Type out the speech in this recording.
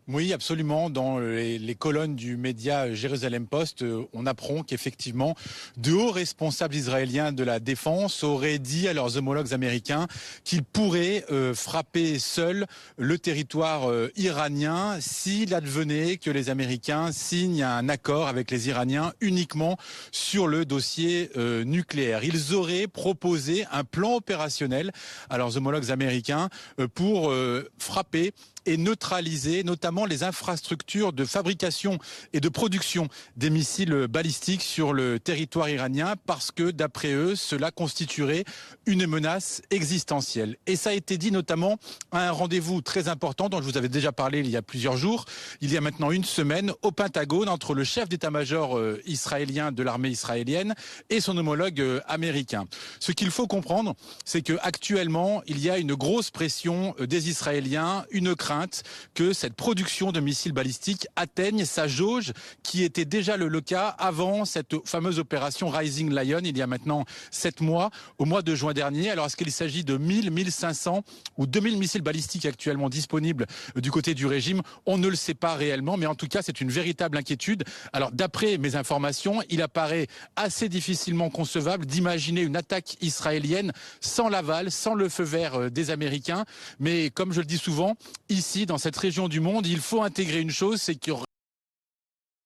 Oui, absolument. Dans les colonnes du média Jérusalem Post, on apprend qu'effectivement, de hauts responsables israéliens de la défense auraient dit à leurs homologues américains qu'ils pourraient frapper seuls le territoire iranien s'il advenait que les Américains signent un accord avec les Iraniens uniquement sur le dossier nucléaire. Ils auraient proposé un plan opérationnel à leurs homologues américains pour frapper et neutraliser notamment les infrastructures de fabrication et de production des missiles balistiques sur le territoire iranien parce que, d'après eux, cela constituerait une menace existentielle. Et ça a été dit notamment à un rendez-vous très important dont je vous avais déjà parlé il y a plusieurs jours, il y a maintenant une semaine, au Pentagone, entre le chef d'état-major israélien de l'armée israélienne et son homologue américain. Ce qu'il faut comprendre, c'est qu'actuellement, il y a une grosse pression des Israéliens, une crainte que cette production de missiles balistiques atteigne sa jauge qui était déjà le cas avant cette fameuse opération Rising Lion il y a maintenant 7 mois, au mois de juin dernier. Alors est-ce qu'il s'agit de 1000, 1500 ou 2000 missiles balistiques actuellement disponibles du côté du régime? On ne le sait pas réellement, mais en tout cas c'est une véritable inquiétude. Alors d'après mes informations, il apparaît assez difficilement concevable d'imaginer une attaque israélienne sans l'aval, sans le feu vert des Américains. Mais comme je le dis souvent, ici, dans cette région du monde, il faut intégrer une chose, c'est que